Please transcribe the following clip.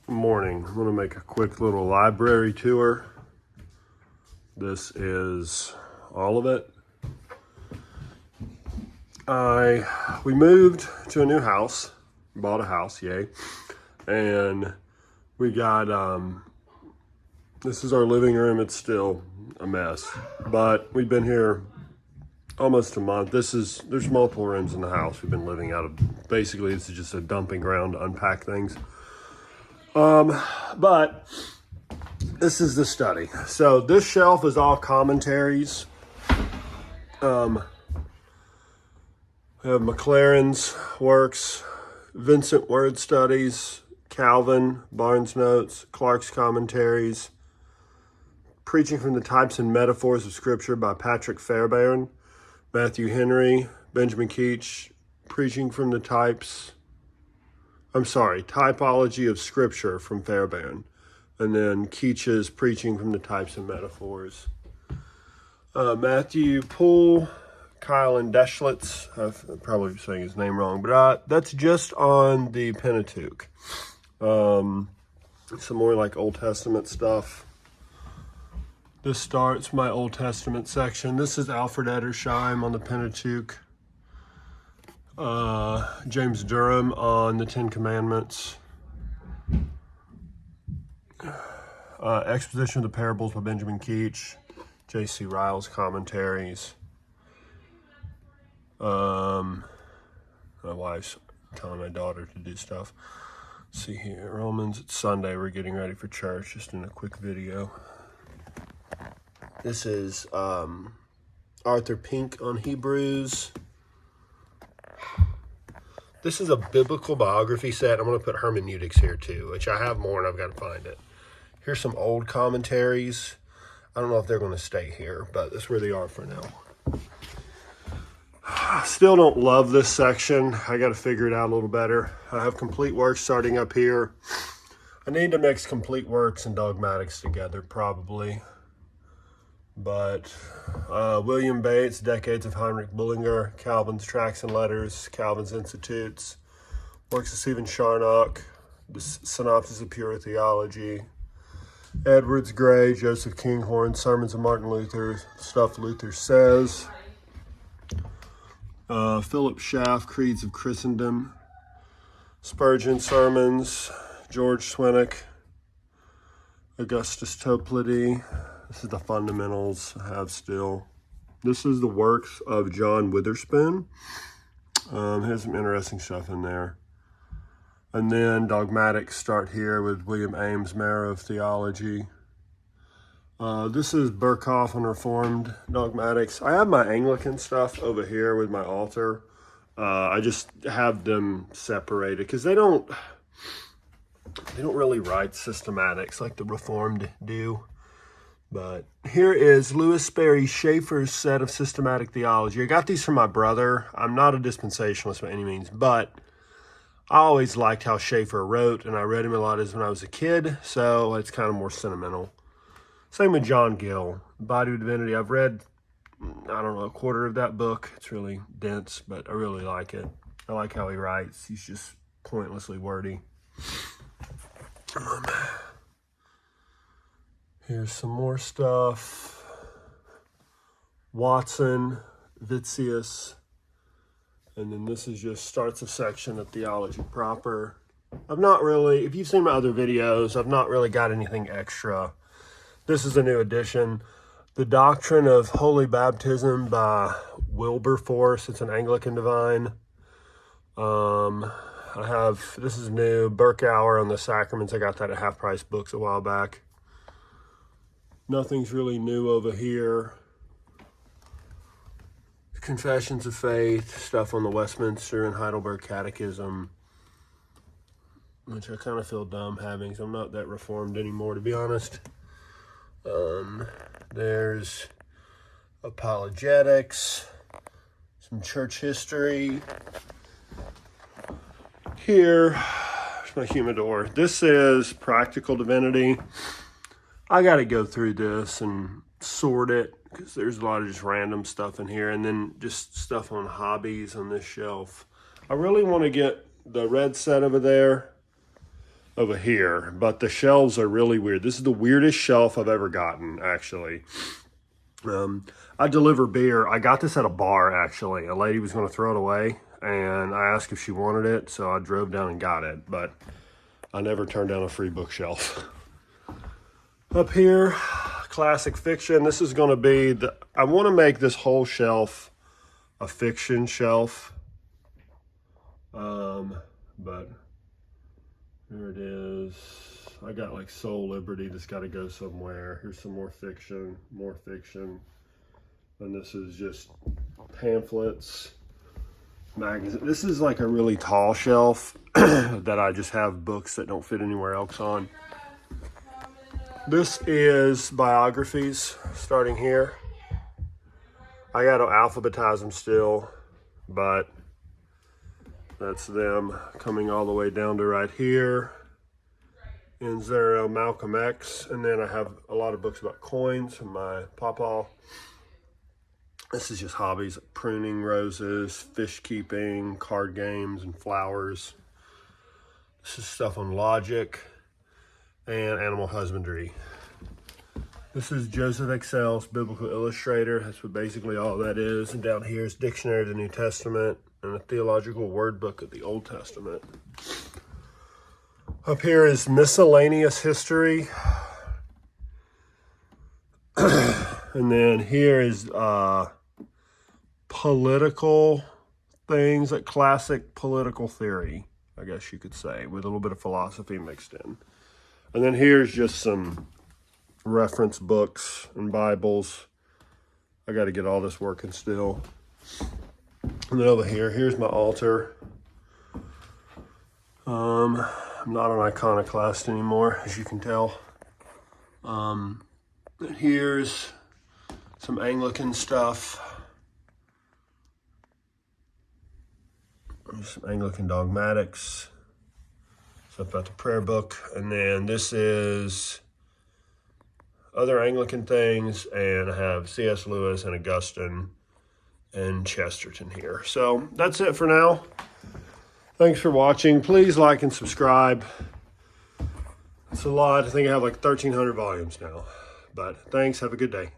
Morning. I'm going to make a quick little library tour. This is all of it. We moved to a new house, bought a house, yay. And we got, this is our living room. It's still a mess, but we've been here almost a month. There's multiple rooms in the house. We've been living out of, basically this is just a dumping ground to unpack things. But this is the study. So this shelf is all commentaries. We have McLaren's works, Vincent Word Studies, Calvin, Barnes Notes, Clark's Commentaries, Preaching from the Types and Metaphors of Scripture by Patrick Fairbairn, Matthew Henry, Benjamin Keach, Preaching from the Typology of Scripture from Fairbairn, and then Keach's Preaching from the Types and Metaphors. Matthew Poole, Kyle and Deschlitz, I'm probably saying his name wrong, but that's just on the Pentateuch. Some more like Old Testament stuff. This starts my Old Testament section. This is Alfred Edersheim on the Pentateuch. James Durham on the Ten Commandments. Exposition of the Parables by Benjamin Keach. J.C. Ryle's Commentaries. My wife's telling my daughter to do stuff. Let's see here, Romans, it's Sunday, we're getting ready for church, just in a quick video. This is Arthur Pink on Hebrews. This is a biblical biography set. I'm going to put hermeneutics here too, which I have more and I've got to find it. Here's some old commentaries. I don't know if they're going to stay here, but that's where they are for now. I still don't love this section. I got to figure it out a little better. I have complete works starting up here. I need to mix complete works and dogmatics together probably. But William Bates, Decades of Heinrich Bullinger, Calvin's Tracts and Letters, Calvin's Institutes, works of Stephen Charnock, the Synopsis of Pure Theology, Edwards Gray, Joseph Kinghorn, Sermons of Martin Luther, Stuff Luther Says, Philip Schaff, Creeds of Christendom, Spurgeon Sermons, George Swinnock, Augustus Toplady. This is the fundamentals I have still. This is the works of John Witherspoon. Has some interesting stuff in there. And then dogmatics start here with William Ames, Marrow of Theology. This is Burkhoff on Reformed dogmatics. I have my Anglican stuff over here with my altar. I just have them separated because they don't really write systematics like the Reformed do. But here is Louis Sperry Schaeffer's set of systematic theology. I got these from my brother. I'm not a dispensationalist by any means, but I always liked how Schaeffer wrote, and I read him a lot as when I was a kid, so it's kind of more sentimental. Same with John Gill, Body of Divinity. I've read, I don't know, a quarter of that book. It's really dense, but I really like it. I like how he writes. He's just pointlessly wordy. Here's some more stuff. Watson, Vitzius. And then this is just starts a section of Theology proper. I've not really, if you've seen my other videos, I've not really got anything extra. This is a new edition. The Doctrine of Holy Baptism by Wilberforce. It's an Anglican divine. This is new, Berkauer on the Sacraments. I got that at Half Price Books a while back. Nothing's really new over here. Confessions of Faith, stuff on the Westminster and Heidelberg Catechism, which I kind of feel dumb having, so I'm not that reformed anymore, to be honest. There's apologetics, some church history. Here's my humidor. This is Practical Divinity. I got to go through this and sort it because there's a lot of just random stuff in here, and then just stuff on hobbies on this shelf. I really want to get the red set over there over here, but the shelves are really weird. This is the weirdest shelf I've ever gotten, actually. I deliver beer. I got this at a bar, actually. A lady was going to throw it away, and I asked if she wanted it, so I drove down and got it, but I never turned down a free bookshelf. Up here, classic fiction. This is going to be I want to make this whole shelf a fiction shelf. But here it is. I got like Soul Liberty that's got to go somewhere. Here's some more fiction, and this is just pamphlets, magazines. This is like a really tall shelf that I just have books that don't fit anywhere else on. This is biographies, starting here. I got to alphabetize them still, but that's them coming all the way down to right here. Ends there, Malcolm X. And then I have a lot of books about coins from my pawpaw. This is just hobbies, like pruning roses, fish keeping, card games, and flowers. This is stuff on logic and animal husbandry. This is Joseph Excel's Biblical Illustrator. That's what basically all that is. And down here is Dictionary of the New Testament and a Theological Word Book of the Old Testament. Up here is Miscellaneous History. And then here is political things, like classic political theory, I guess you could say, with a little bit of philosophy mixed in. And then here's just some reference books and Bibles. I got to get all this working still. And then over here, here's my altar. I'm not an iconoclast anymore, as you can tell. Here's some Anglican stuff. Some Anglican dogmatics. Stuff about the prayer book. And then this is other Anglican things, and I have C.S. Lewis and Augustine and Chesterton here. So that's it for now. Thanks for watching. Please like and subscribe. It's a lot. I think I have like 1,300 volumes now. But thanks. Have a good day.